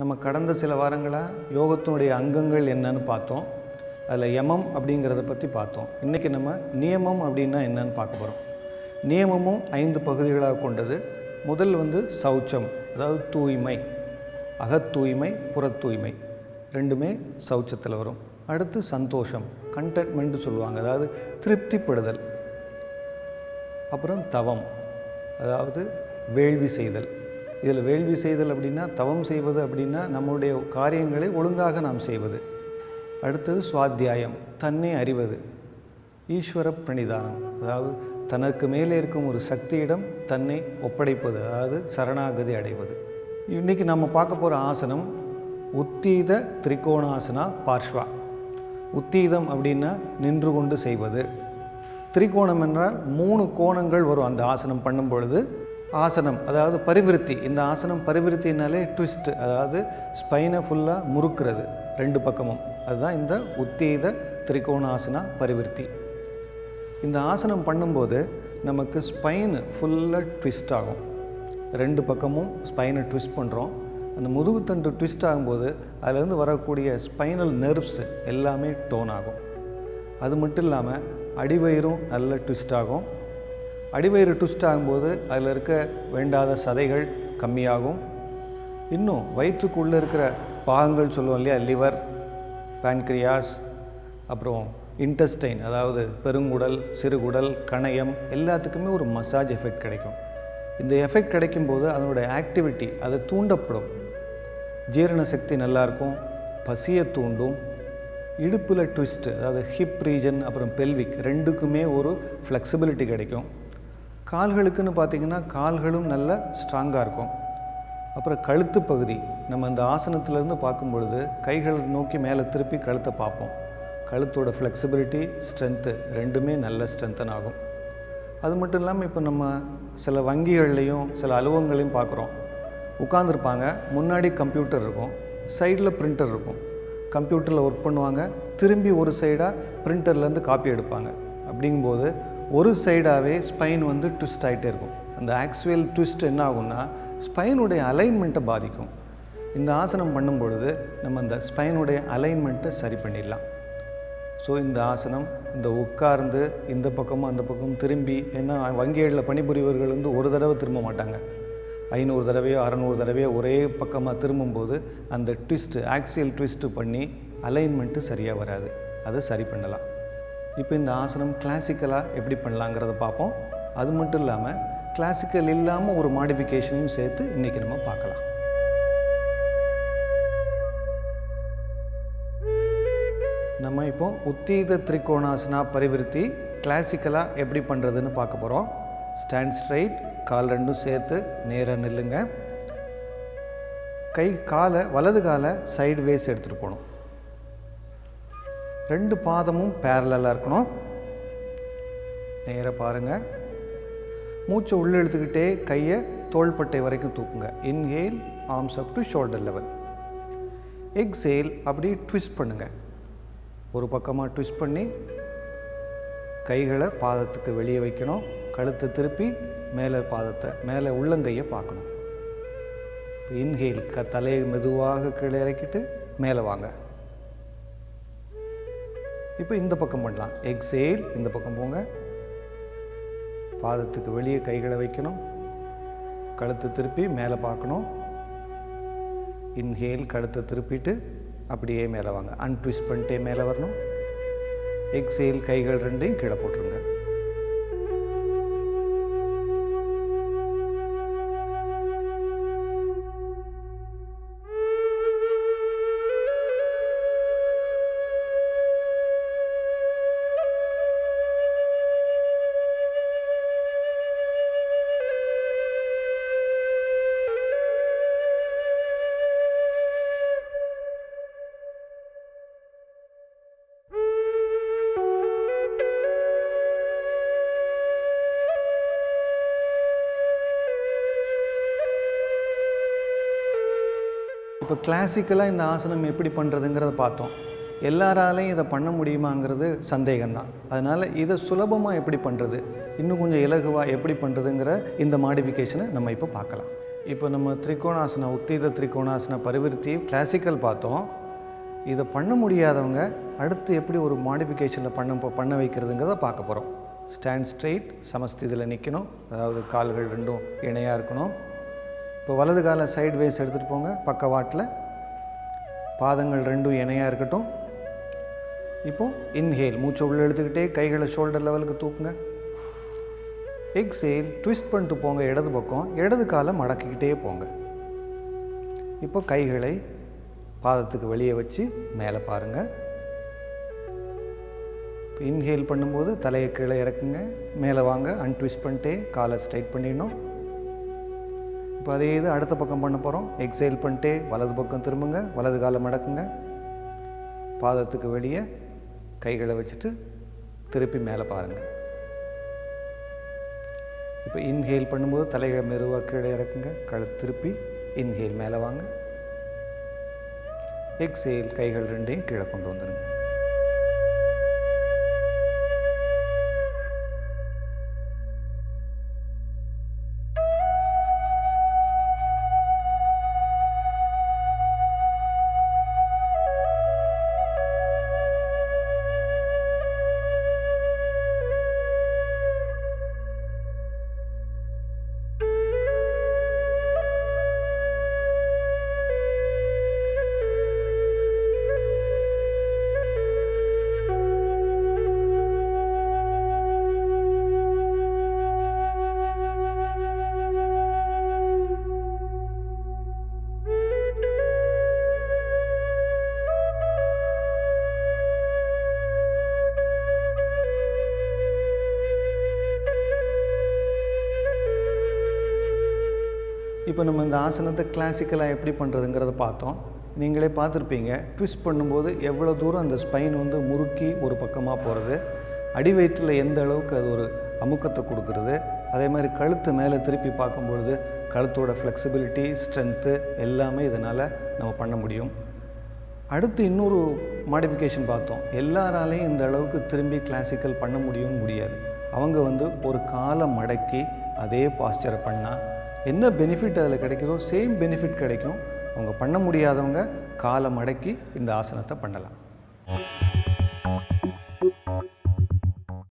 நம்ம கடந்த சில வாரங்களாக யோகத்தினுடைய அங்கங்கள் என்னன்னு பார்த்தோம். அதில் யமம் அப்படிங்கிறத பற்றி பார்த்தோம். இன்றைக்கி நம்ம நியமம் அப்படின்னா என்னன்னு பார்க்க போகிறோம். நியமமும் 5 பகுதிகளாக கொண்டது. முதல் சௌச்சம், அதாவது தூய்மை, அகத்தூய்மை, புறத்தூய்மை ரெண்டுமே சௌச்சத்தில் வரும். அடுத்து சந்தோஷம், கண்டென்ட்மெண்ட்டு சொல்லுவாங்க, அதாவது திருப்திப்படுதல். அப்புறம் தவம், அதாவது வேள்வி செய்தல். இதில் வேள்வி செய்தல் அப்படின்னா, தவம் செய்வது அப்படின்னா நம்முடைய காரியங்களை ஒழுங்காக நாம் செய்வது. அடுத்தது சுவாத்தியாயம், தன்னை அறிவது. ஈஸ்வர பிரணிதானம், அதாவது தனக்கு மேலே இருக்கும் ஒரு சக்தியிடம் தன்னை ஒப்படைப்பது, அதாவது சரணாகதி அடைவது. இன்றைக்கி நம்ம பார்க்க போகிற ஆசனம் உத்தீத திரிகோணாசனா பார்ஷ்வா. உத்தீதம் அப்படின்னா நின்று கொண்டு செய்வது. திரிகோணம் என்றால் 3 கோணங்கள் வரும் அந்த ஆசனம் பண்ணும் பொழுது. ஆசனம் அதாவது பரிவிருத்தி. இந்த ஆசனம் பரிவிருத்தினாலே ட்விஸ்ட், அதாவது ஸ்பைனை ஃபுல்லாக முறுக்கிறது 2 பக்கமும். அதுதான் இந்த உத்தீத திரிகோணாசனா பரிவிருத்தி. இந்த ஆசனம் பண்ணும்போது நமக்கு ஸ்பைனு ஃபுல்லாக ட்விஸ்ட் ஆகும். 2 பக்கமும் ஸ்பைனை ட்விஸ்ட் பண்ணுறோம். அந்த முதுகுத்தண்டு ட்விஸ்ட் ஆகும்போது அதிலேருந்து வரக்கூடிய ஸ்பைனல் நர்வ்ஸ் எல்லாமே டோன் ஆகும். அது மட்டும் இல்லாமல் அடிவயிறும் நல்ல ட்விஸ்ட் ஆகும். அடிவயிறு ட்விஸ்ட் ஆகும்போது அதில் இருக்க வேண்டாத சதைகள் கம்மியாகும். இன்னும் வயிற்றுக்குள்ளே இருக்கிற பாகங்கள் சொல்லுவோம் இல்லையா, லிவர், பேன்க்ரியாஸ், அப்புறம் இன்டெஸ்டைன், அதாவது பெருங்குடல், சிறுகுடல், கணையம், எல்லாத்துக்குமே ஒரு மசாஜ் எஃபெக்ட் கிடைக்கும். இந்த எஃபெக்ட் கிடைக்கும்போது அதனுடைய ஆக்டிவிட்டி அது தூண்டப்படும். ஜீரண சக்தி நல்லாயிருக்கும், பசியை தூண்டும். இடுப்பில் ட்விஸ்ட்டு, அதாவது ஹிப் ரீஜன் அப்புறம் பெல்விக் ரெண்டுக்குமே ஒரு ஃப்ளெக்சிபிலிட்டி கிடைக்கும். கால்களுக்குன்னு பார்த்திங்கன்னா கால்களும் நல்ல ஸ்ட்ராங்காக இருக்கும். அப்புறம் கழுத்து பகுதி, நம்ம இந்த ஆசனத்திலேருந்து பார்க்கும் பொழுது கைகளை நோக்கி மேலே திருப்பி கழுத்தை பார்ப்போம். கழுத்தோட ஃப்ளெக்சிபிலிட்டி, ஸ்ட்ரென்த்து ரெண்டுமே நல்ல ஸ்ட்ரென்தன் ஆகும். அது மட்டும் இல்லாமல் இப்போ நம்ம சில வங்கிகள்லேயும் சில அலுவலகங்களையும் பார்க்குறோம். உட்காந்துருப்பாங்க, முன்னாடி கம்ப்யூட்டர் இருக்கும், சைடில் பிரிண்டர் இருக்கும். கம்ப்யூட்டரில் ஒர்க் பண்ணுவாங்க, திரும்பி ஒரு சைடாக பிரிண்டர்லேருந்து காப்பி எடுப்பாங்க. அப்படிங்கும்போது ஒரு சைடாகவே ஸ்பைன் ட்விஸ்ட் ஆகிட்டே இருக்கும். அந்த ஆக்சுவல் ட்விஸ்ட் என்ன ஆகும்னா ஸ்பைனுடைய அலைன்மெண்ட்டை பாதிக்கும். இந்த ஆசனம் பண்ணும் பொழுது நம்ம இந்த ஸ்பைனுடைய அலைன்மெண்ட்டை சரி பண்ணிடலாம். ஸோ இந்த ஆசனம், இந்த உட்கார்ந்து இந்த பக்கமும் அந்த பக்கமும் திரும்பி, ஏன்னா வங்கிகளில் பணிபுரிவர்கள் ஒரு தடவை திரும்ப மாட்டாங்க, 500 தடவையோ 600 தடவையோ ஒரே பக்கமாக திரும்பும்போது அந்த ட்விஸ்ட்டு, ஆக்சியல் ட்விஸ்ட்டு பண்ணி அலைன்மெண்ட்டு சரியாக வராது. அதை சரி பண்ணலாம். இப்போ இந்த ஆசனம் கிளாசிக்கலாக எப்படி பண்ணலாங்கிறத பார்ப்போம். அது மட்டும் இல்லாமல் கிளாசிக்கல் இல்லாமல் ஒரு மாடிஃபிகேஷனையும் சேர்த்து இன்றைக்கி நம்ம பார்க்கலாம். நம்ம இப்போ உத்தீத திரிகோணாசனா பரிவிருத்தி கிளாசிக்கலாக எப்படி பண்ணுறதுன்னு பார்க்க போகிறோம். ஸ்டாண்ட் ஸ்ட்ரைட், கால் ரெண்டும் சேர்த்து நேராக நில்லுங்க. காலை வலது காலை சைடு வேஸ் எடுத்துகிட்டு போகணும். 2 பாதமும் பேரலாக இருக்கணும். நேராக பாருங்கள். மூச்சை உள்ளே இழுத்துக்கிட்டே கையை தோள்பட்டை வரைக்கும் தூக்குங்க. Inhale, arms up to shoulder level. Exhale, அப்படி ட்விஸ்ட் பண்ணுங்கள். ஒரு பக்கமாக ட்விஸ்ட் பண்ணி கைகளை பாதத்துக்கு வெளியே வைக்கணும். கழுத்தை திருப்பி மேலே பாதத்தை, மேலே உள்ளங்கையை பார்க்கணும். இன்ஹேல், தலையை மெதுவாக கீழே இறக்கிட்டு மேலே வாங்க. இப்போ இந்த பக்கம் பண்ணலாம். எக்ஸேல், இந்த பக்கம் போங்க. பாதத்துக்கு வெளியே கைகளை வைக்கணும். கழுத்தை திருப்பி மேலே பார்க்கணும். இன்ஹேல், கழுத்தை திருப்பிட்டு அப்படியே மேலே வாங்க. அன்ட்விஸ்ட் பண்ணிட்டே மேலே வரணும். எக்ஸேல், கைகள் ரெண்டையும் கீழே போட்டுருங்க. இப்போ கிளாசிக்கலாக இந்த ஆசனம் எப்படி பண்ணுறதுங்கிறத பார்த்தோம். எல்லாராலையும் இதை பண்ண முடியுமாங்கிறது சந்தேகம்தான். அதனால் இதை சுலபமாக எப்படி பண்ணுறது, இன்னும் கொஞ்சம் இலகுவாக எப்படி பண்ணுறதுங்கிற இந்த மாடிஃபிகேஷனை நம்ம இப்போ பார்க்கலாம். இப்போ நம்ம திரிகோணாசனா, உத்தீத திரிகோணாசனா பரிவிருத்தி கிளாசிக்கல் பார்த்தோம். இதை பண்ண முடியாதவங்க அடுத்து எப்படி ஒரு மாடிஃபிகேஷனில் பண்ண வைக்கிறதுங்கிறத பார்க்க போகிறோம். ஸ்டாண்ட் ஸ்ட்ரெயிட், சமஸ்திதியில் நிற்கணும், அதாவது கால்கள் ரெண்டும் இணையாக இருக்கணும். இப்போ வலது காலை சைடு வேஸ் எடுத்துகிட்டு போங்க, பக்கவாட்டில் பாதங்கள் ரெண்டும் இணையாக இருக்கட்டும். இப்போது இன்ஹேல், மூச்சை உள்ளே எடுத்துக்கிட்டே கைகளை ஷோல்டர் லெவலுக்கு தூக்குங்க. எக்ஸேல், ட்விஸ்ட் பண்ணிட்டு போங்க இடது பக்கம், இடது காலை மடக்கிக்கிட்டே போங்க. இப்போ கைகளை பாதத்துக்கு வெளியே வச்சு மேலே பாருங்கள். இப்போ இன்ஹேல் பண்ணும்போது தலையை கீழே இறக்குங்க, மேலே வாங்க, அன்ட்விஸ்ட் பண்ணிட்டே காலை ஸ்ட்ரைட் பண்ணிடணும். இப்போ அதே இது அடுத்த பக்கம் பண்ண போகிறோம். எக்ஸேல் பண்ணிட்டே வலது பக்கம் திரும்புங்க, வலது காலை மடக்குங்க, பாதத்துக்கு வெளியே கைகளை வச்சுட்டு திருப்பி மேலே பாருங்கள். இப்போ இன்ஹேல் பண்ணும்போது தலையை மெதுவாக கீழே இறக்குங்க, கழுத்து திருப்பி இன்ஹேல் மேலே வாங்க. எக்ஸேல், கைகள் ரெண்டையும் கீழே கொண்டு வந்துடுங்க. இப்போ நம்ம இந்த ஆசனத்தை கிளாசிக்கலாக எப்படி பண்ணுறதுங்கிறத பார்த்தோம். நீங்களே பார்த்துருப்பீங்க, ட்விஸ்ட் பண்ணும்போது எவ்வளோ தூரம் அந்த ஸ்பைன் வந்து முறுக்கி ஒரு பக்கமாக போகிறது, அடிவயிற்றில் எந்த அளவுக்கு அது ஒரு அமுக்கத்தை கொடுக்குறது, அதே மாதிரி கழுத்து மேலே திருப்பி பார்க்கும்பொழுது கழுத்தோட ஃப்ளெக்சிபிலிட்டி, ஸ்ட்ரென்த்து எல்லாமே இதனால் நம்ம பண்ண முடியும். அடுத்து இன்னொரு மாடிஃபிகேஷன் பார்த்தோம். எல்லாராலையும் இந்த அளவுக்கு திரும்பி கிளாசிக்கல் பண்ண முடியாது. அவங்க வந்து ஒரு காலை மடக்கி அதே பாஸ்டரை பண்ணால் என்ன பெனிஃபிட் அதில் கிடைக்குதோ சேம் பெனிஃபிட் கிடைக்கும். அவங்க பண்ண முடியாதவங்க காலை மடக்கி இந்த ஆசனத்தை பண்ணலாம்.